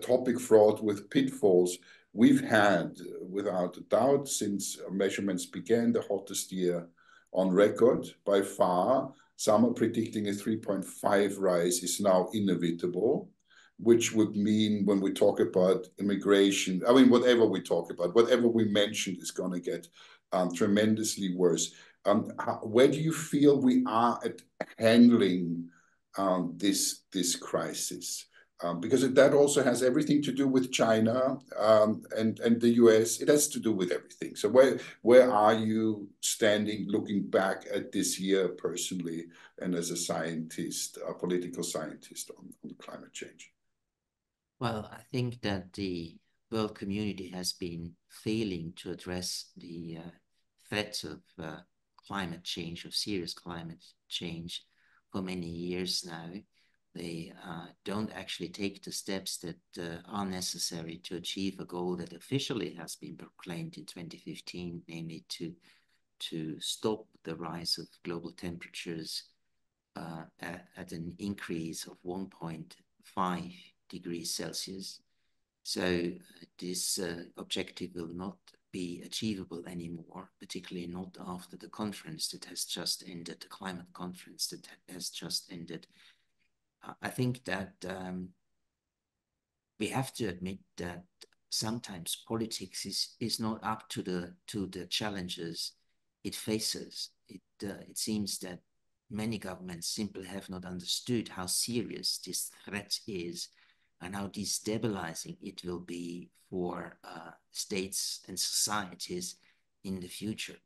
topic fraught with pitfalls. We've had, without a doubt, since measurements began, the hottest year on record by far. Some are predicting a 3.5 rise is now inevitable, which would mean when we talk about immigration, I mean, whatever we talk about, whatever we mentioned is going to get tremendously worse. Where do you feel we are at handling this crisis? Because that also has everything to do with China and the US. It has to do with everything. So where are you standing, looking back at this year personally and as a scientist, a political scientist on climate change? Well, I think that the world community has been failing to address the threats of climate change, of serious climate change, for many years now. They don't actually take the steps that are necessary to achieve a goal that officially has been proclaimed in 2015, namely to stop the rise of global temperatures at an increase of 1.5 degrees Celsius. So this objective will not be achievable anymore, particularly not after the conference that has just ended, the climate conference that has just ended. I think that we have to admit that sometimes politics is not up to the challenges it faces. It seems that many governments simply have not understood how serious this threat is and how destabilizing it will be for states and societies in the future.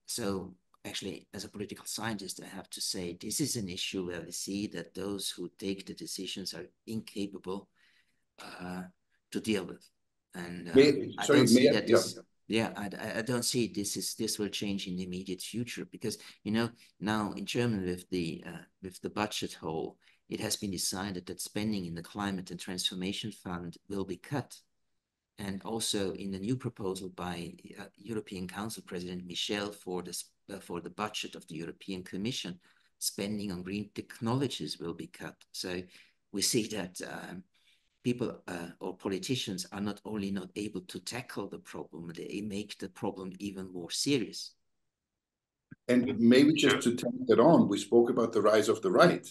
So actually, as a political scientist, I have to say this is an issue where we see that those who take the decisions are incapable to deal with. And I don't see that this. Yeah, I don't see this will change in the immediate future, because now in Germany with the budget hole, it has been decided that spending in the Climate and Transformation Fund will be cut. And also in the new proposal by European Council President Michel for the budget of the European Commission, spending on green technologies will be cut. So we see that people or politicians are not only not able to tackle the problem, they make the problem even more serious. And maybe just to take that on, we spoke about the rise of the right.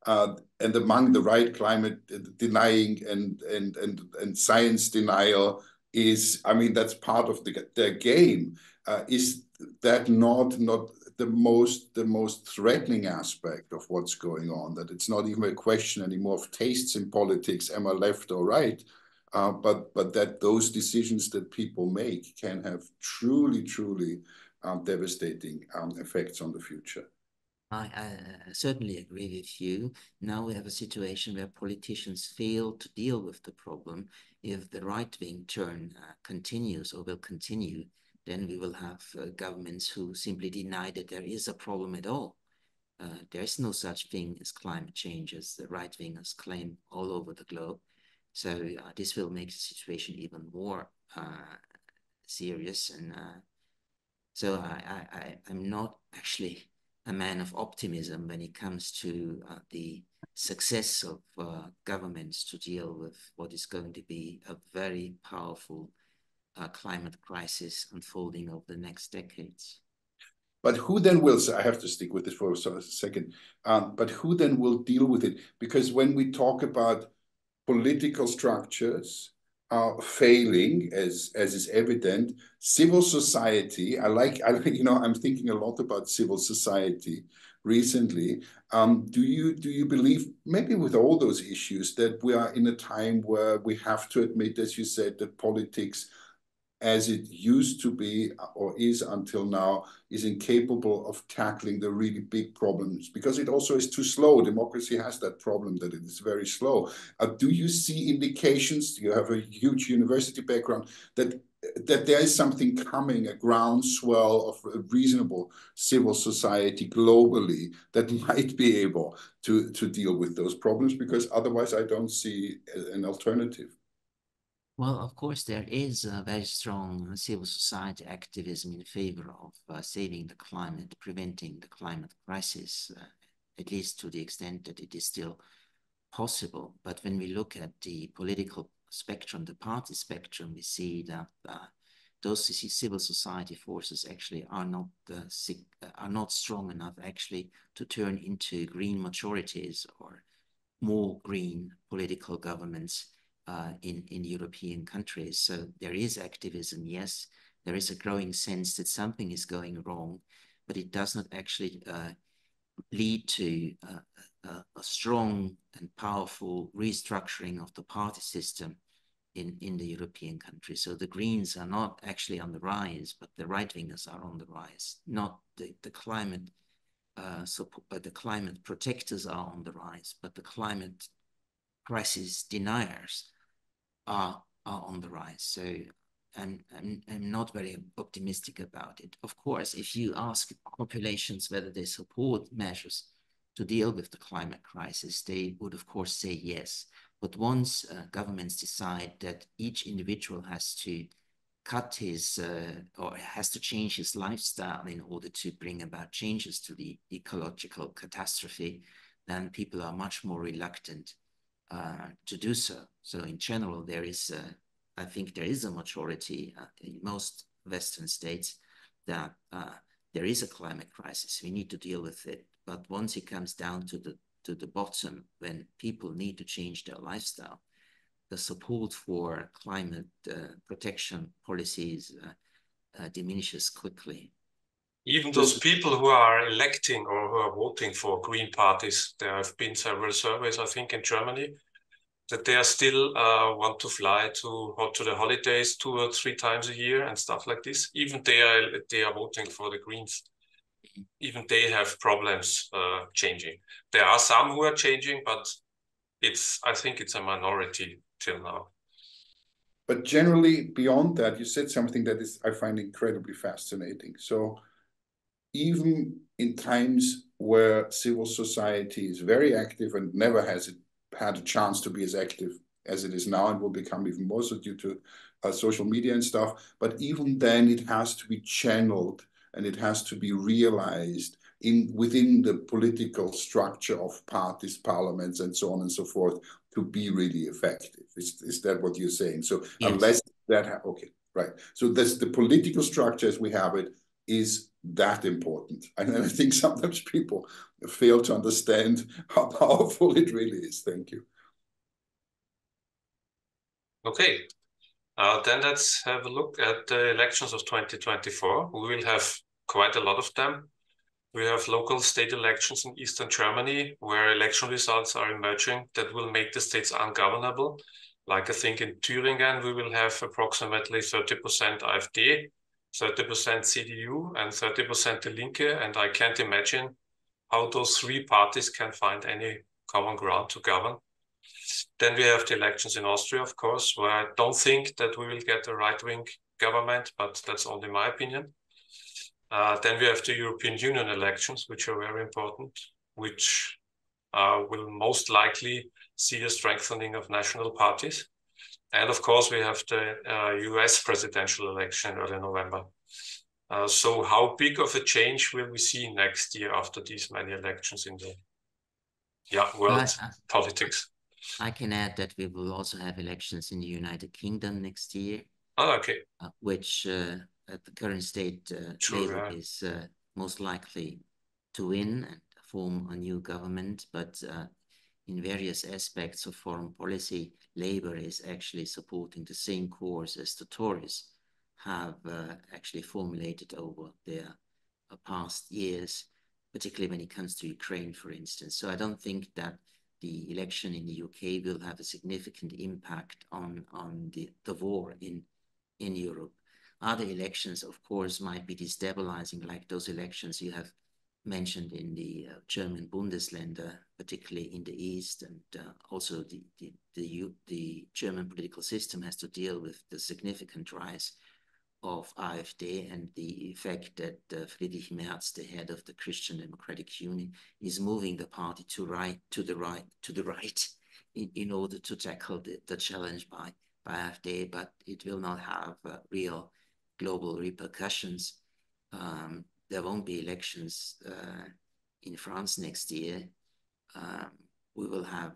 And among the right, climate denying and science denial is, I mean, that's part of their game. Is that not the most threatening aspect of what's going on? That it's not even a question anymore of tastes in politics, am I left or right? But that those decisions that people make can have truly devastating effects on the future. I certainly agree with you. Now we have a situation where politicians fail to deal with the problem. If the right-wing turn continues or will continue, then we will have governments who simply deny that there is a problem at all. There is no such thing as climate change, as the right-wingers claim all over the globe. So this will make the situation even more serious. And so I'm not actually a man of optimism when it comes to the success of governments to deal with what is going to be a very powerful climate crisis unfolding over the next decades. But who then will, I have to stick with this for a second, but who then will deal with it? Because when we talk about political structures failing, as is evident, civil society, I'm thinking a lot about civil society recently. Do you believe, maybe with all those issues, that we are in a time where we have to admit, as you said, that politics as it used to be or is until now, is incapable of tackling the really big problems, because it also is too slow. Democracy has that problem that it is very slow. Do you see indications, you have a huge university background, that there is something coming, a groundswell of a reasonable civil society globally that might be able to deal with those problems? Because otherwise I don't see an alternative. Well, of course, there is a very strong civil society activism in favor of saving the climate, preventing the climate crisis, at least to the extent that it is still possible. But when we look at the political spectrum, the party spectrum, we see that those civil society forces actually are not strong enough actually to turn into green majorities or more green political governments in European countries. So there is activism, yes. There is a growing sense that something is going wrong, but it does not actually lead to a strong and powerful restructuring of the party system in the European countries. So the Greens are not actually on the rise, but the right-wingers are on the rise, not the climate the climate protectors are on the rise, but the climate crisis deniers are on the rise. So I'm not very optimistic about it. Of course, if you ask populations whether they support measures to deal with the climate crisis, they would of course say yes. But once governments decide that each individual has to cut his or has to change his lifestyle in order to bring about changes to the ecological catastrophe, then people are much more reluctant to do so. So in general, there is, I think there is a majority in most Western states that there is a climate crisis. We need to deal with it. But once it comes down to the bottom, when people need to change their lifestyle, the support for climate protection policies diminishes quickly. Even those people who are electing or who are voting for green parties, there have been several surveys, I think, in Germany, that they are still want to fly to the holidays 2 or 3 times a year and stuff like this. Even they are voting for the Greens. Even they have problems changing. There are some who are changing, but I think it's a minority till now. But generally, beyond that, you said something that I find incredibly fascinating. So even in times where civil society is very active and never has had a chance to be as active as it is now, and will become even more so due to social media and stuff, but even then it has to be channeled and it has to be realized within the political structure of parties, parliaments, and so on and so forth, to be really effective. Is that what you're saying? So yes. Unless that, okay, right. So that's the political structure as we have it is that important. And I think sometimes people fail to understand how powerful it really is. Thank you. Okay. Then let's have a look at the elections of 2024. We will have quite a lot of them. We have local state elections in Eastern Germany, where election results are emerging that will make the states ungovernable. Like I think in Thüringen, we will have approximately 30% AfD, 30% CDU, and 30% Die Linke. And I can't imagine how those 3 parties can find any common ground to govern. Then we have the elections in Austria, of course, where I don't think that we will get a right-wing government, but that's only my opinion. Then we have the European Union elections, which are very important, which will most likely see a strengthening of national parties. And of course, we have the US presidential election early November. So how big of a change will we see next year after these many elections in the world politics? I can add that we will also have elections in the United Kingdom next year. Oh, okay. Which at the current state, Labour is most likely to win and form a new government. But in various aspects of foreign policy, Labour is actually supporting the same course as the Tories have actually formulated over their past years, particularly when it comes to Ukraine, for instance. So I don't think that the election in the UK will have a significant impact on the war in Europe. Other elections, of course, might be destabilizing, like those elections you have mentioned in the German Bundesländer, particularly in the east, and also the German political system has to deal with the significant rise of AfD and the effect that Friedrich Merz, the head of the Christian Democratic Union, is moving the party to the right in order to tackle the challenge by AfD, but it will not have real global repercussions. There won't be elections in France next year. We will have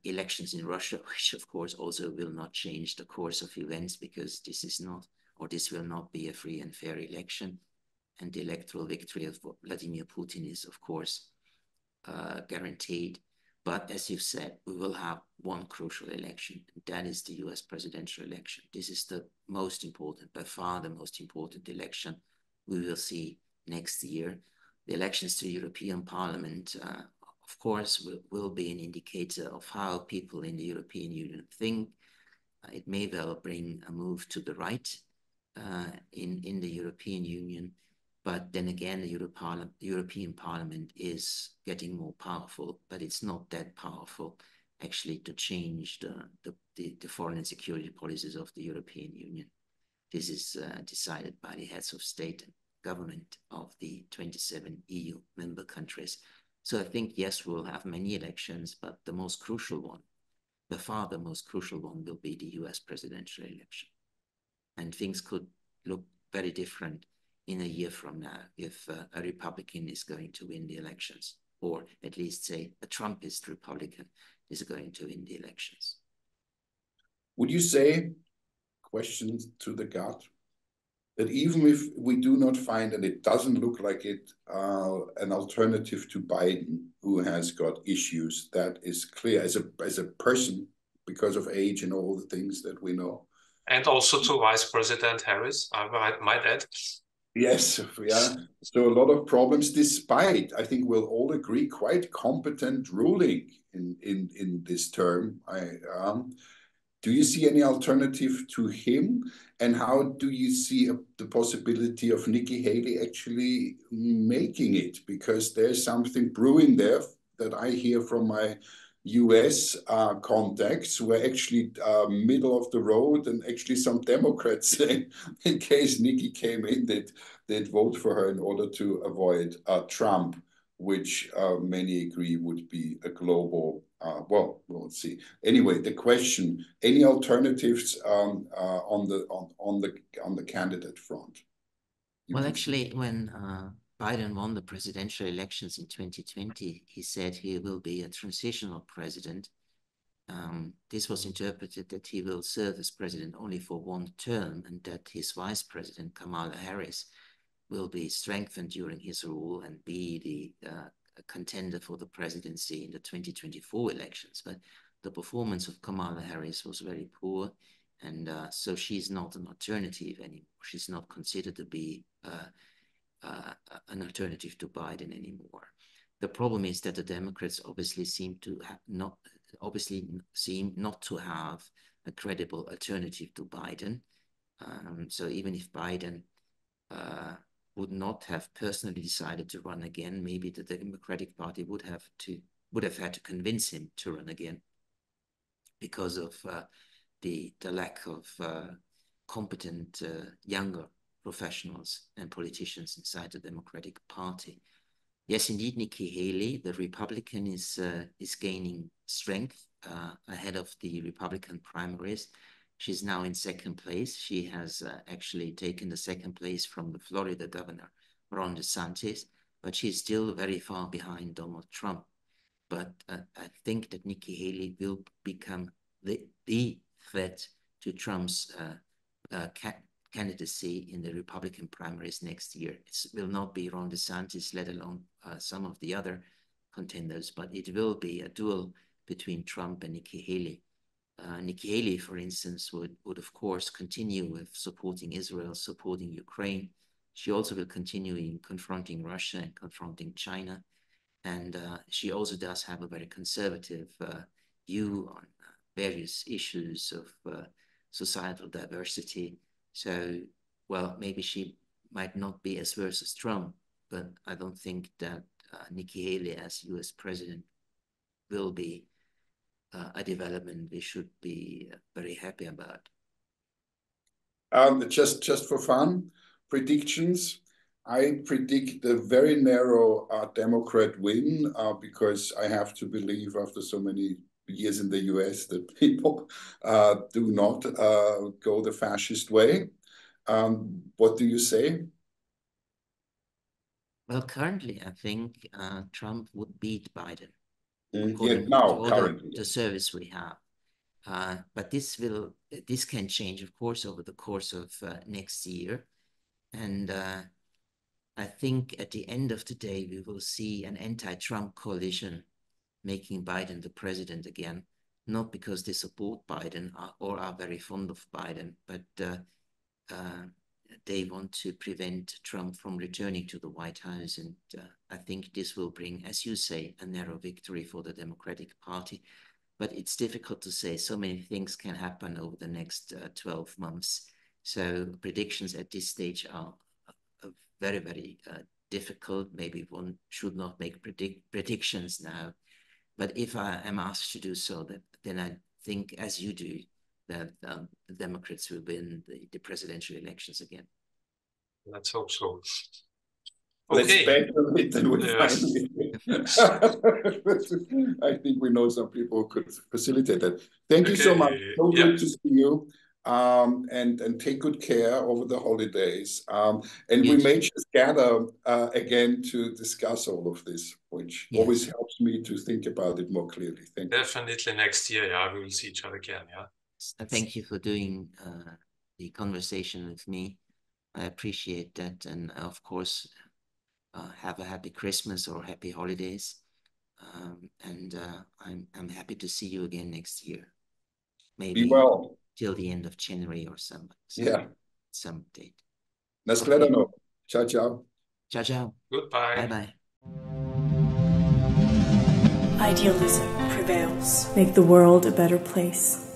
elections in Russia, which of course also will not change the course of events, because this will not be a free and fair election. And the electoral victory of Vladimir Putin is, of course, guaranteed. But as you've said, we will have one crucial election, and that is the US presidential election. This is the most important, by far the most important election we will see next year. The elections to European Parliament, of course, will be an indicator of how people in the European Union think. It may well bring a move to the right in the European Union. But then again, the European Parliament is getting more powerful, but it's not that powerful actually to change the foreign and security policies of the European Union. This is decided by the heads of state and government of the 27 EU member countries. So I think, yes, we'll have many elections, but the most crucial one, by far the most crucial one, will be the US presidential election. And things could look very different in a year from now if a Republican is going to win the elections, or at least say a Trumpist Republican is going to win the elections. Would you say, questions to the gut, that even if we do not find, and it doesn't look like it, an alternative to Biden, who has got issues, that is clear as a person because of age and all the things that we know. And also to Vice President Harris, I might add. Yes, yeah. So a lot of problems, despite, I think we'll all agree, quite competent ruling in this term. Do you see any alternative to him? And how do you see the possibility of Nikki Haley actually making it? Because there's something brewing there that I hear from my US contacts, were actually middle of the road, and actually some Democrats saying, in case Nikki came in, they'd vote for her in order to avoid Trump, which many agree would be a global, well, we'll see. Anyway, the question, any alternatives on the candidate front? Well, actually, when Biden won the presidential elections in 2020, he said he will be a transitional president. This was interpreted that he will serve as president only for one term, and that his vice president, Kamala Harris, will be strengthened during his rule and be the contender for the presidency in the 2024 elections. But the performance of Kamala Harris was very poor, and so she's not an alternative anymore. She's not considered to be an alternative to Biden anymore. The problem is that the Democrats obviously seem not to have a credible alternative to Biden. So even if Biden would not have personally decided to run again, maybe the Democratic Party would have had to convince him to run again, because of the lack of competent younger professionals and politicians inside the Democratic Party. Yes, indeed, Nikki Haley, the Republican, is gaining strength ahead of the Republican primaries. She's now in second place. She has actually taken the second place from the Florida governor, Ron DeSantis, but she's still very far behind Donald Trump. But I think that Nikki Haley will become the threat to Trump's candidacy in the Republican primaries next year. It will not be Ron DeSantis, let alone some of the other contenders, but it will be a duel between Trump and Nikki Haley. Nikki Haley, for instance, would of course continue with supporting Israel, supporting Ukraine. She also will continue in confronting Russia and confronting China. And she also does have a very conservative view on various issues of societal diversity. So, well, maybe she might not be as worse as Trump, but I don't think that Nikki Haley as US president will be a development we should be very happy about. Just for fun, predictions. I predict a very narrow Democrat win because I have to believe after so many years in the US that people do not go the fascist way. What do you say? Well, currently, I think Trump would beat Biden. Yeah, now, currently. The service we have. But this can change, of course, over the course of next year. And I think at the end of the day, we will see an anti-Trump coalition making Biden the president again, not because they support Biden or are very fond of Biden, but they want to prevent Trump from returning to the White House. And I think this will bring, as you say, a narrow victory for the Democratic Party. But it's difficult to say. So many things can happen over the next 12 months. So predictions at this stage are very, very difficult. Maybe one should not make predictions now. But if I am asked to do so, then I think, as you do, that the Democrats will win the presidential elections again. Let's hope so. Let's Okay. bet on it and we'll Yes. find it. I think we know some people who could facilitate that. Thank you so much. So good to see you. And take good care over the holidays. And we may just gather again to discuss all of this, which always helps me to think about it more clearly. Thank you. Definitely next year, yeah, we will see each other again, yeah. Thank you for doing the conversation with me. I appreciate that. And of course, have a happy Christmas or happy holidays. And I'm happy to see you again next year. Maybe be well. Till the end of January or some date. Nashledanou. Ciao, ciao. Ciao, ciao. Goodbye. Bye-bye. Idealism prevails. Make the world a better place.